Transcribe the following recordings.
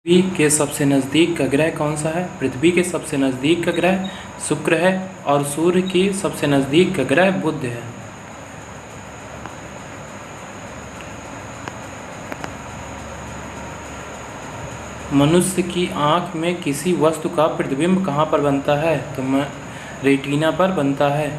पृथ्वी के सबसे नज़दीक का ग्रह कौन सा है? पृथ्वी के सबसे नज़दीक का ग्रह शुक्र है और सूर्य की सबसे नज़दीक का ग्रह बुध है। मनुष्य की आँख में किसी वस्तु का प्रतिबिंब कहाँ पर बनता है? तो रेटिना पर बनता है।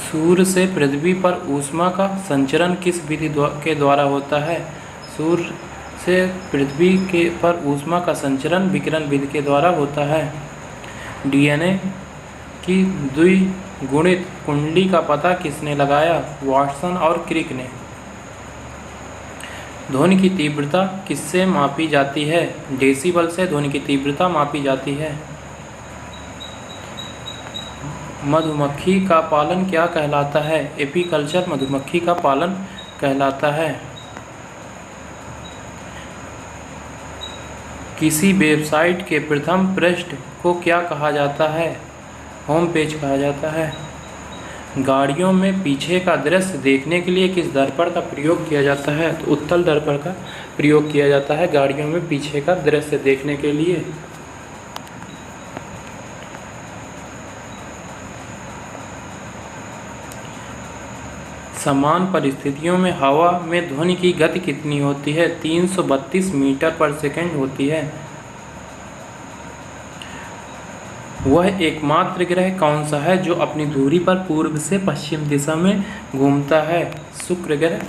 सूर्य से पृथ्वी पर ऊष्मा का संचरण किस विधि के द्वारा होता है? सूर्य से पृथ्वी के पर ऊष्मा का संचरण विकिरण विधि के द्वारा होता है। डीएनए की द्विगुणित कुंडली का पता किसने लगाया? वाटसन और क्रिक ने। ध्वनि की तीव्रता किससे मापी जाती है? डेसिबल से ध्वनि की तीव्रता मापी जाती है। मधुमक्खी का पालन क्या कहलाता है? एपीकल्चर मधुमक्खी का पालन कहलाता है। किसी वेबसाइट के प्रथम पृष्ठ को क्या कहा जाता है? होम पेज कहा जाता है। गाड़ियों में पीछे का दृश्य देखने के लिए किस दर्पण का प्रयोग किया जाता है? तो उत्तल दर्पण का प्रयोग किया जाता है गाड़ियों में पीछे का दृश्य देखने के लिए। समान परिस्थितियों में हवा में ध्वनि की गति कितनी होती है? 332 मीटर पर सेकंड होती है। वह एकमात्र ग्रह कौन सा है जो अपनी धुरी पर पूर्व से पश्चिम दिशा में घूमता है? शुक्र ग्रह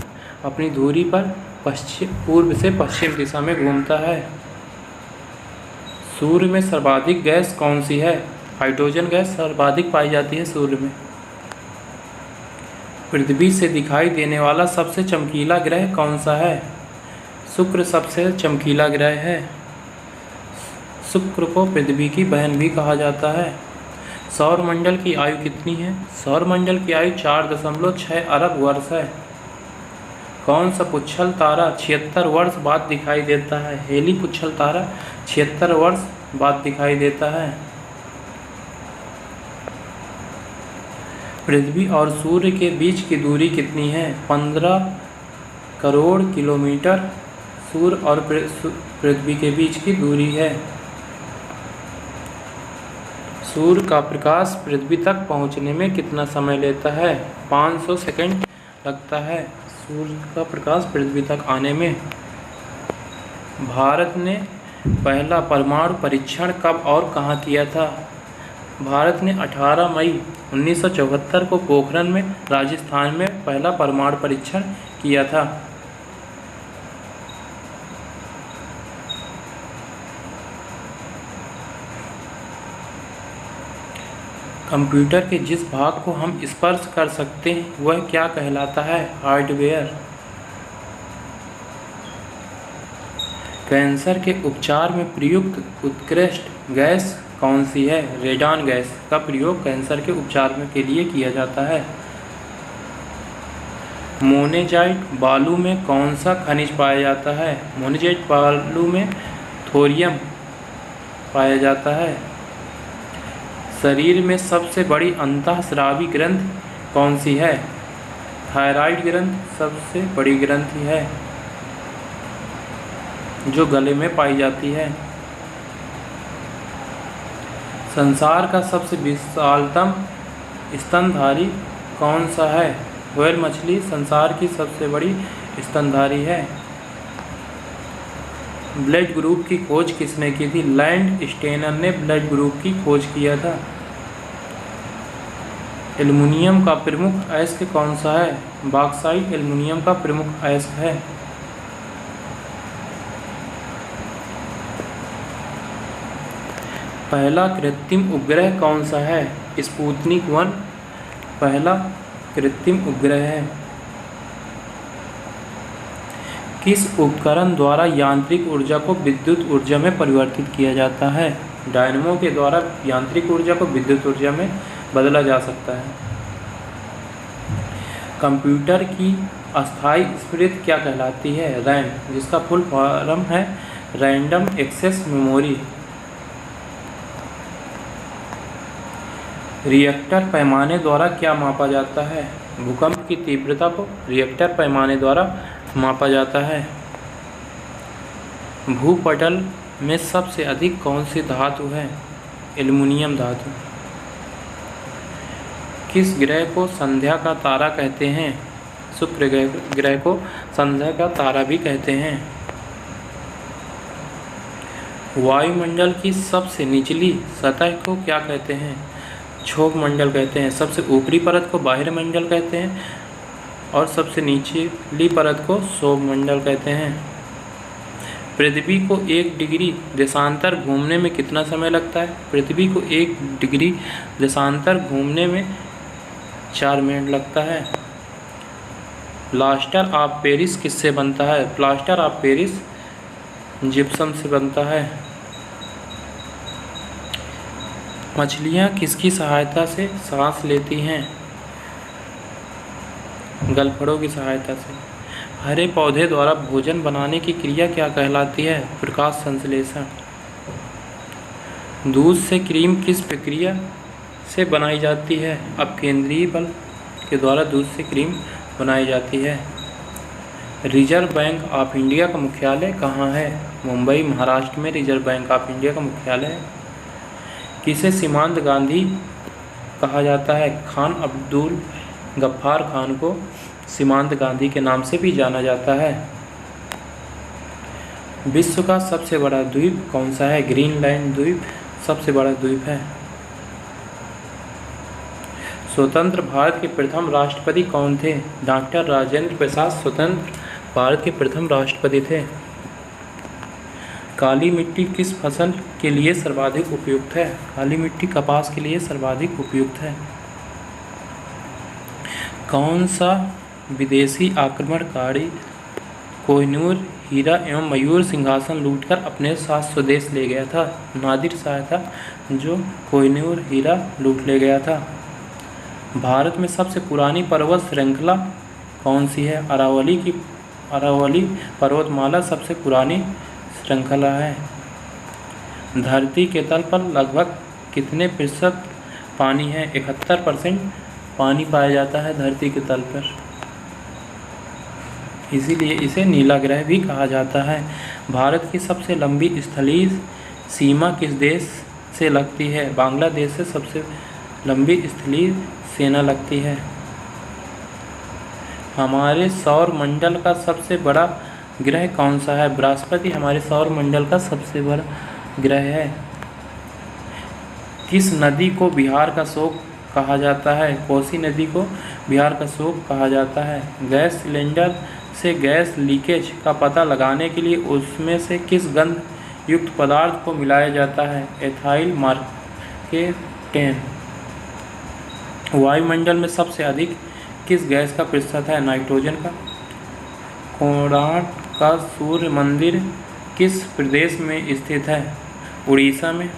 अपनी धुरी पर पूर्व से पश्चिम दिशा में घूमता है। सूर्य में सर्वाधिक गैस कौन सी है? हाइड्रोजन गैस सर्वाधिक पाई जाती है सूर्य में। पृथ्वी से दिखाई देने वाला सबसे चमकीला ग्रह कौन सा है? शुक्र सबसे चमकीला ग्रह है। शुक्र को पृथ्वी की बहन भी कहा जाता है। सौरमंडल की आयु कितनी है? सौरमंडल की आयु 4.6 अरब वर्ष है। कौन सा पुच्छल तारा 76 वर्ष बाद दिखाई देता है? हेली पुच्छल तारा 76 वर्ष बाद दिखाई देता है। पृथ्वी और सूर्य के बीच की दूरी कितनी है? 15 करोड़ किलोमीटर सूर्य और पृथ्वी के बीच की दूरी है। सूर्य का प्रकाश पृथ्वी तक पहुंचने में कितना समय लेता है? 500 सेकंड लगता है सूर्य का प्रकाश पृथ्वी तक आने में। भारत ने पहला परमाणु परीक्षण कब और कहाँ किया था? भारत ने 18 मई 1974 को पोखरण में राजस्थान में पहला परमाणु परीक्षण किया था। कंप्यूटर के जिस भाग को हम स्पर्श कर सकते हैं वह क्या कहलाता है? हार्डवेयर। कैंसर के उपचार में प्रयुक्त उत्कृष्ट गैस कौन सी है? रेडान गैस का प्रयोग कैंसर के उपचार के लिए किया जाता है। मोनेजाइट बालू में कौन सा खनिज पाया जाता है? मोनेजाइट बालू में थोरियम पाया जाता है। शरीर में सबसे बड़ी अंतःस्रावी ग्रंथि कौन सी है? थायराइड ग्रंथि सबसे बड़ी ग्रंथि है जो गले में पाई जाती है। संसार का सबसे विशालतम स्तनधारी कौन सा है? व्हेल मछली संसार की सबसे बड़ी स्तनधारी है। ब्लड ग्रुप की खोज किसने की थी? लैंड स्टेनर ने ब्लड ग्रुप की खोज किया था। एल्युमिनियम का प्रमुख अयस्क कौन सा है? बॉक्साइट एल्युमिनियम का प्रमुख अयस्क है। पहला कृत्रिम उपग्रह कौन सा है? स्पुतनिक 1 पहला कृत्रिम उपग्रह है। किस उपकरण द्वारा यांत्रिक ऊर्जा को विद्युत ऊर्जा में परिवर्तित किया जाता है? डायनमो के द्वारा यांत्रिक ऊर्जा को विद्युत ऊर्जा में बदला जा सकता है। कंप्यूटर की अस्थायी स्मृति क्या कहलाती है? रैम, जिसका फुल फॉर्म है रैंडम एक्सेस मेमोरी। रिएक्टर पैमाने द्वारा क्या मापा जाता है? भूकंप की तीव्रता को रिएक्टर पैमाने द्वारा मापा जाता है। भूपटल में सबसे अधिक कौन सी धातु है? एल्युमिनियम धातु। किस ग्रह को संध्या का तारा कहते हैं? शुक्र ग्रह को संध्या का तारा भी कहते हैं। वायुमंडल की सबसे निचली सतह को क्या कहते हैं? क्षोभ मंडल कहते हैं। सबसे ऊपरी परत को बाह्य मंडल कहते हैं और सबसे निचली परत को क्षोभ मंडल कहते हैं। पृथ्वी को 1 डिग्री देशांतर घूमने में कितना समय लगता है? पृथ्वी को 1 डिग्री देशांतर घूमने में 4 मिनट लगता है। प्लास्टर ऑफ पेरिस किससे बनता है? प्लास्टर ऑफ पेरिस जिप्सम से बनता है। मछलियाँ किसकी सहायता से सांस लेती हैं? गलफड़ों की सहायता से। हरे पौधे द्वारा भोजन बनाने की क्रिया क्या कहलाती है? प्रकाश संश्लेषण। दूध से क्रीम किस प्रक्रिया से बनाई जाती है? अपकेंद्रीय बल के द्वारा दूध से क्रीम बनाई जाती है। रिजर्व बैंक ऑफ इंडिया का मुख्यालय कहाँ है? मुंबई, महाराष्ट्र में रिजर्व बैंक ऑफ इंडिया का मुख्यालय है। किसे सीमांत गांधी कहा जाता है? खान अब्दुल गफ्फार खान को सीमांत गांधी के नाम से भी जाना जाता है। विश्व का सबसे बड़ा द्वीप कौन सा है? ग्रीनलैंड द्वीप सबसे बड़ा द्वीप है। स्वतंत्र भारत के प्रथम राष्ट्रपति कौन थे? डॉक्टर राजेंद्र प्रसाद स्वतंत्र भारत के प्रथम राष्ट्रपति थे। काली मिट्टी किस फसल के लिए सर्वाधिक उपयुक्त है? काली मिट्टी कपास के लिए सर्वाधिक उपयुक्त है। कौन सा विदेशी आक्रमणकारी कोहिनूर हीरा एवं मयूर सिंहासन लूटकर अपने साथ स्वदेश ले गया था? नादिर शाह था जो कोहिनूर हीरा लूट ले गया था। भारत में सबसे पुरानी पर्वत श्रृंखला कौन सी है? अरावली पर्वतमाला सबसे पुरानी श्रृंखला है। धरती के तल पर लगभग कितने प्रतिशत पानी है? 71% पानी पाया जाता है धरती के तल पर, इसीलिए इसे नीला ग्रह भी कहा जाता है। भारत की सबसे लंबी स्थलीय सीमा किस देश से लगती है? बांग्लादेश से सबसे लंबी स्थलीय सीमा लगती है। हमारे सौर मंडल का सबसे बड़ा ग्रह कौन सा है? बृहस्पति हमारे सौर मंडल का सबसे बड़ा ग्रह है। किस नदी को बिहार का शोक कहा जाता है? कोसी नदी को बिहार का शोक कहा जाता है। गैस सिलेंडर से गैस लीकेज का पता लगाने के लिए उसमें से किस गंध युक्त पदार्थ को मिलाया जाता है? एथाइल मार्केटेन। वायुमंडल में सबसे अधिक किस गैस का प्रतिशत है? नाइट्रोजन का। कोणार्क का सूर्य मंदिर किस प्रदेश में स्थित है? उड़ीसा में।